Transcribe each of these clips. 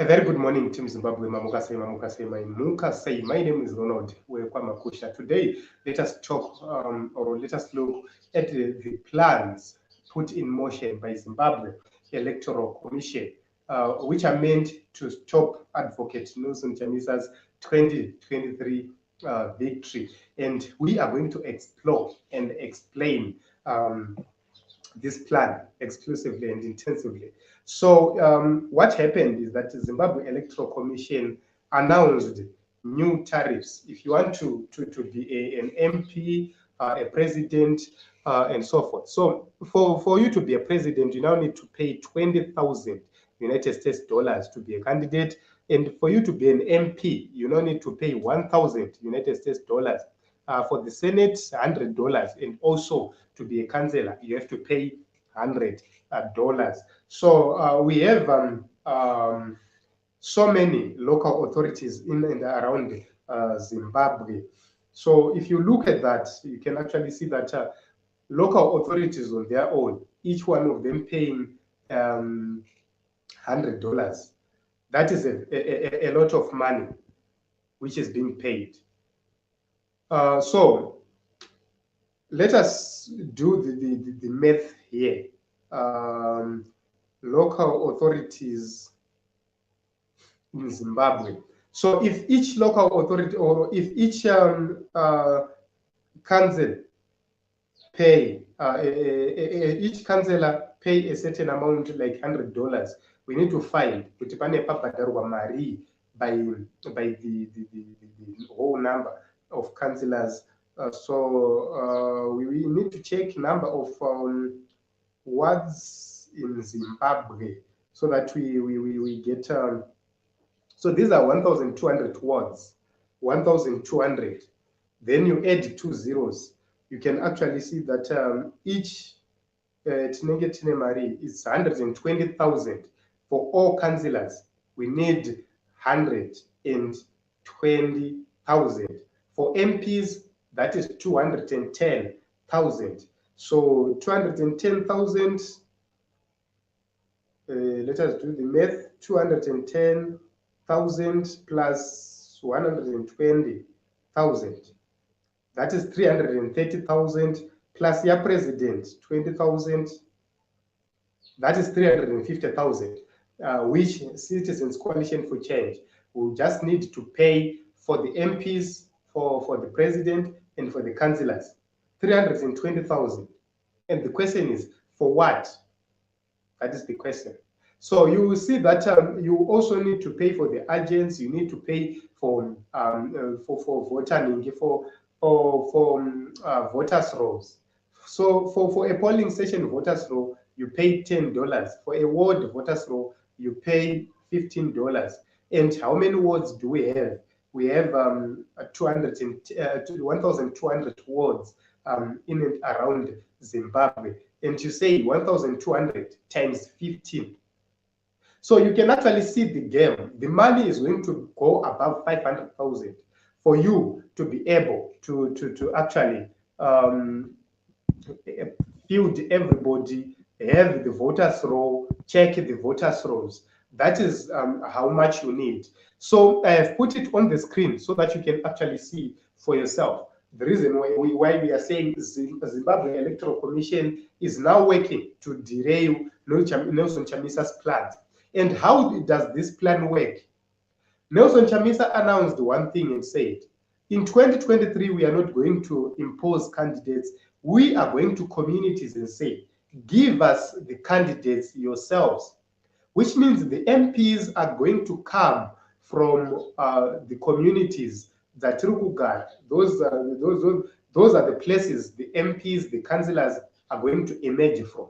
A very good morning, Team Zimbabwe. Mamukase. My name is Ronald Wekwamakusha. Today, let us talk or let us look at the plans put in motion by Zimbabwe Electoral Commission, which are meant to stop Advocate Nelson Chamisa's 2023 victory. And we are going to explore and explain this plan exclusively and intensively. So what happened is that the Zimbabwe Electoral Commission announced new tariffs. If you want to be an MP, a president, and so forth. So for you to be a president, you now need to pay 20,000 United States dollars to be a candidate. And for you to be an MP, you now need to pay 1,000 United States dollars. For the Senate, $100, and also to be a councillor, you have to pay $100. So we have so many local authorities in and around Zimbabwe. So if you look at that, you can actually see that local authorities on their own, each one of them paying $100. That is a lot of money which is being paid. So let us do the math here. Local authorities in Zimbabwe. So if each local authority or if each council pay, each councillor pay a certain amount like $100, we need to file by the whole number of councillors. So we need to check number of wards in Zimbabwe so that we get so these are 1,200 wards, 1,200. Then you add 2 zeros. You can actually see that each Tinenge is 120,000 for all councillors. We need 120,000. For MPs, that is 210,000. So 210,000, let us do the math, 210,000 plus 120,000. That is 330,000 plus your president, 20,000. That is 350,000, which Citizens Coalition for Change will just need to pay for the MPs, for the president, and for the councillors, 320,000. And the question is, for what? That is the question. So you will see that you also need to pay for the agents. You need to pay for voting, for voters' rolls. So for a polling station voters' roll, you pay $10. For a ward voters' roll, you pay $15. And how many wards do we have? We have 1,200 wards in and around Zimbabwe. And you say 1,200 times 15. So you can actually see the game. The money is going to go above 500,000 for you to be able to actually field everybody, have the voters roll, check the voters rolls. That is how much you need. So I have put it on the screen so that you can actually see for yourself. The reason why we are saying Zimbabwe Electoral Commission is now working to derail Nelson Chamisa's plans. And how does this plan work? Nelson Chamisa announced one thing and said, in 2023, we are not going to impose candidates. We are going to communities and say, give us the candidates yourselves, which means the MPs are going to come from the communities that those are the places the MPs, the councillors are going to emerge from.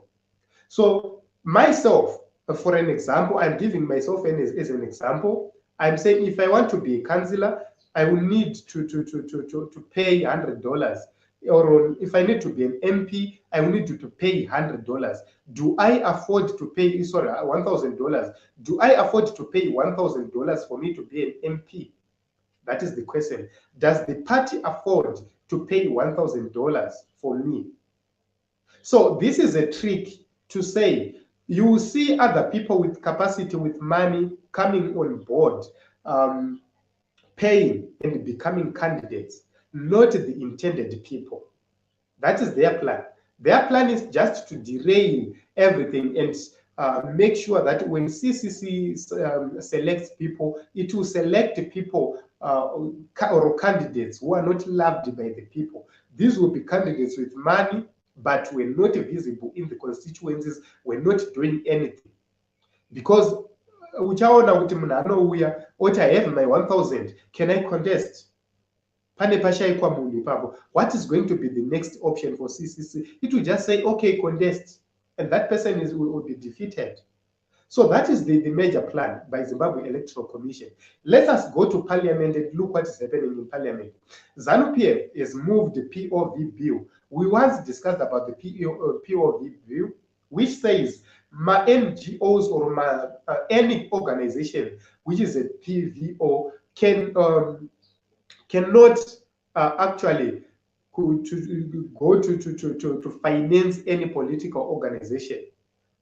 So myself, for an example, I'm giving myself as an example. I'm saying if I want to be a councillor, I will need to pay $100. Or if I need to be an MP, I will need to pay $100. Do I afford to pay, $1,000? Do I afford to pay $1,000 for me to be an MP? That is the question. Does the party afford to pay $1,000 for me? So this is a trick to say You will see other people with capacity, with money coming on board, paying and becoming candidates, not the intended people. That is their plan. Their plan is just to derail everything and make sure that when CCC selects people, it will select people or candidates who are not loved by the people. These will be candidates with money, but were not visible in the constituencies, were not doing anything. Because uchaona kuti munhu anouya oti I have my 1000, can I contest? Pane pashaikwa munhu ipapo. What is going to be the next option for CCC? It will just say, okay, contest, and that person will be defeated. So that is the major plan by Zimbabwe Electoral Commission. Let us go to Parliament and look what is happening in Parliament. ZANU-PF has moved the POV bill. We once discussed about the POV bill, which says my NGOs or any organization which is a PVO cannot actually go to finance any political organization.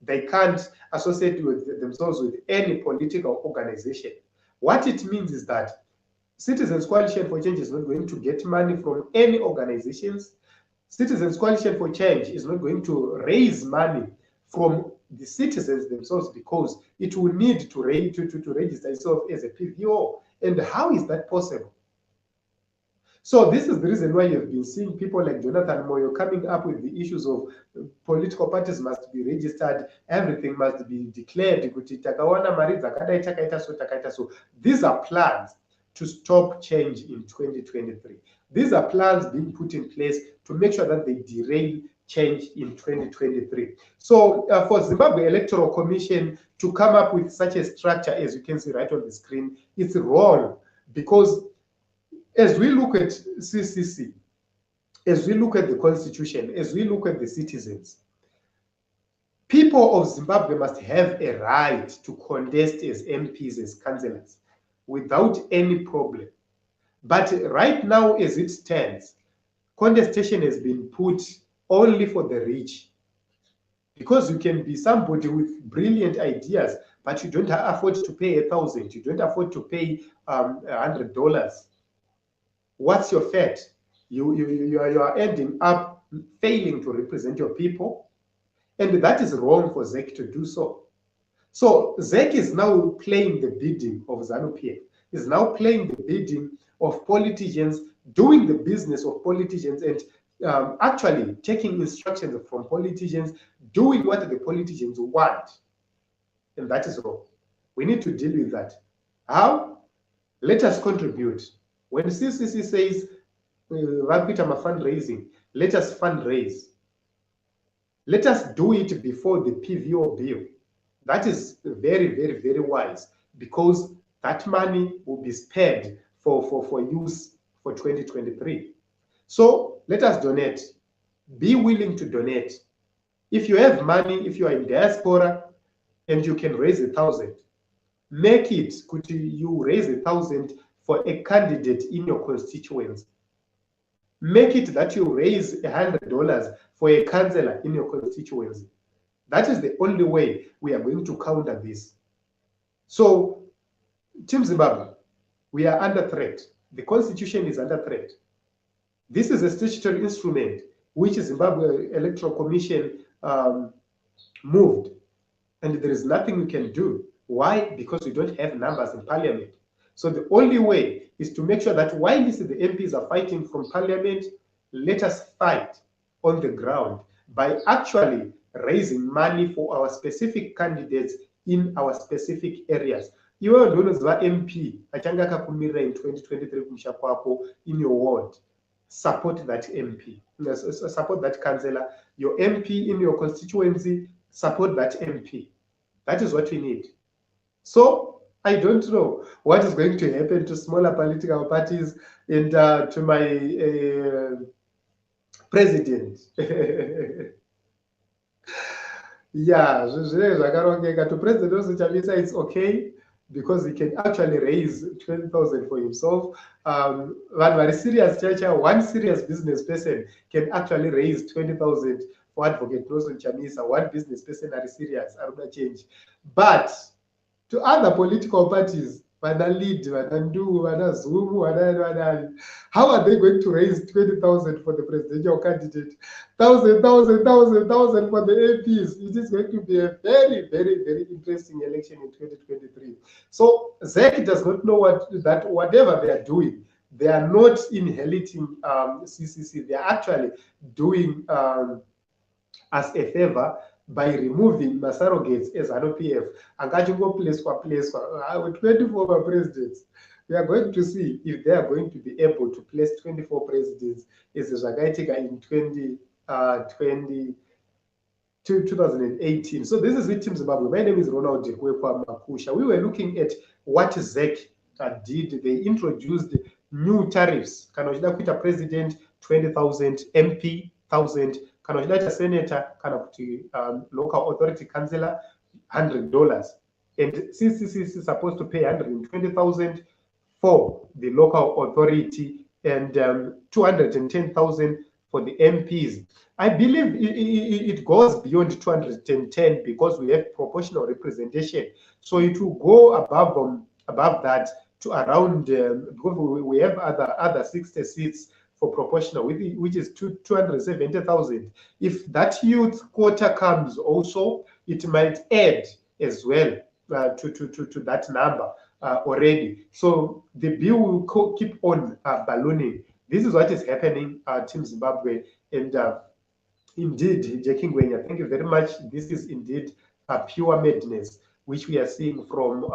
They can't associate themselves with any political organization. What it means is that Citizens Coalition for Change is not going to get money from any organizations. Citizens Coalition for Change is not going to raise money from the citizens themselves, because it will need to register itself as a PVO. And how is that possible? So this is the reason why you've been seeing people like Jonathan Moyo coming up with the issues of political parties must be registered, everything must be declared. So these are plans to stop change in 2023. These are plans being put in place to make sure that they derail change in 2023. So for Zimbabwe Electoral Commission to come up with such a structure, as you can see right on the screen, it's wrong, because as we look at CCC, as we look at the constitution, as we look at the citizens, people of Zimbabwe must have a right to contest as MPs, as councillors, without any problem. But right now, as it stands, contestation has been put only for the rich. Because you can be somebody with brilliant ideas, but you don't afford to pay 1,000, you don't afford to pay $100. What's your fate? You are ending up failing to represent your people, and that is wrong for ZEC to do so. So ZEC is now playing the bidding of ZANU-PF, is now playing the bidding of politicians, doing the business of politicians, and actually taking instructions from politicians, doing what the politicians want. And that is wrong. We need to deal with that. How? Let us contribute. When CCC says, fundraising, let us fundraise. Let us do it before the PVO bill. That is very, very, very wise, because that money will be spared for use for 2023. So let us donate. Be willing to donate. If you have money, if you are in diaspora and you can raise 1,000, make it. Could you raise 1,000 for a candidate in your constituency? Make it that you raise $100 for a councillor in your constituency. That is the only way we are going to counter this. So, Team Zimbabwe, we are under threat. The constitution is under threat. This is a statutory instrument which Zimbabwe Electoral Commission moved, and there is nothing we can do. Why? Because we don't have numbers in parliament. So the only way is to make sure that while the MPs are fighting from parliament, let us fight on the ground by actually raising money for our specific candidates in our specific areas. You are MP achanga akakumirira in 2023 kumusha kwako in your ward. Support that MP. Support that councillor. Your MP in your constituency, support that MP. That is what we need. So I don't know what is going to happen to smaller political parties and to my president. Yeah, to President also Chamisa, it's okay, because he can actually raise 20,000 for himself. One very serious church, one serious business person can actually raise 20,000 for Advocate Nelson Chamisa, one business person are serious, Aruna change. But to other political parties, Lead, Ndu, Zoom, how are they going to raise 20,000 for the presidential candidate? 1,000 for the APs. It is going to be a very, very, very interesting election in 2023. So ZEC does not know whatever they are doing, they are not inheriting CCC. They are actually doing as a favor by removing surrogates as an OPF. Angachingo place with 24 presidents. We are going to see if they are going to be able to place 24 presidents as a Zagaitika in 2018. So this is it, Team Zimbabwe. My name is Ronald Dekwekwa Makusha. We were looking at what ZEC did. They introduced new tariffs. Kanochida kuita president 20,000, MP 1,000. Kanochida senator, local authority councillor $100. And CCC is supposed to pay 120,000 for the local authority and 210,000 for the MPs. I believe it goes beyond 210 because we have proportional representation. So it will go above that to around, because we have other 60 seats for proportional, which is 270,000. If that youth quota comes also, it might add as well to that number already. So the bill will keep on ballooning. This is what is happening, Team Zimbabwe. And indeed, Jackie Ngwenya, thank you very much. This is indeed a pure madness, which we are seeing from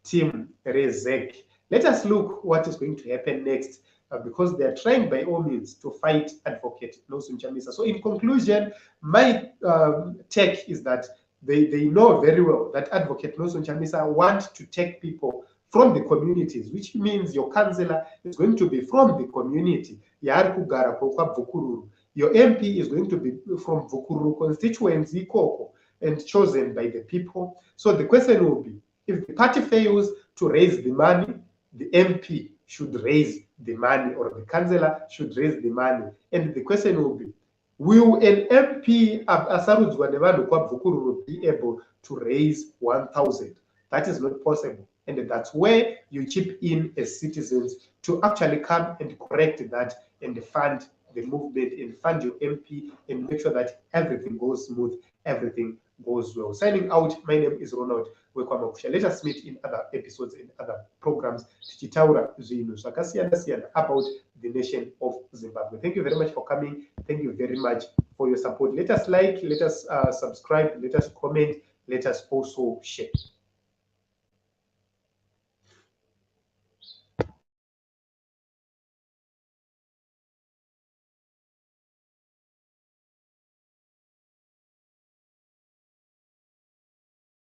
Team ZEC. Let us look what is going to happen next, because they are trying by all means to fight Advocate Nelson Chamisa. So in conclusion, my take is that they know very well that Advocate Nelson Chamisa wants to take people from the communities, which means your councillor is going to be from the community. Your MP is going to be from Vukuru constituency, Koko, and chosen by the people. So the question will be, if the party fails to raise the money, the MP should raise the money, or the councillor should raise the money. And the question will be, will an MP be able to raise 1,000? That is not possible. And that's where you chip in as citizens to actually come and correct that and fund the movement and fund your MP and make sure that everything goes smooth, everything goes well. Signing out, my name is Ronald Wekwamakusha. Let us meet in other episodes and other programs about the nation of Zimbabwe. Thank you very much for coming. Thank you very much for your support. Let us like, let us subscribe, let us comment, let us also share.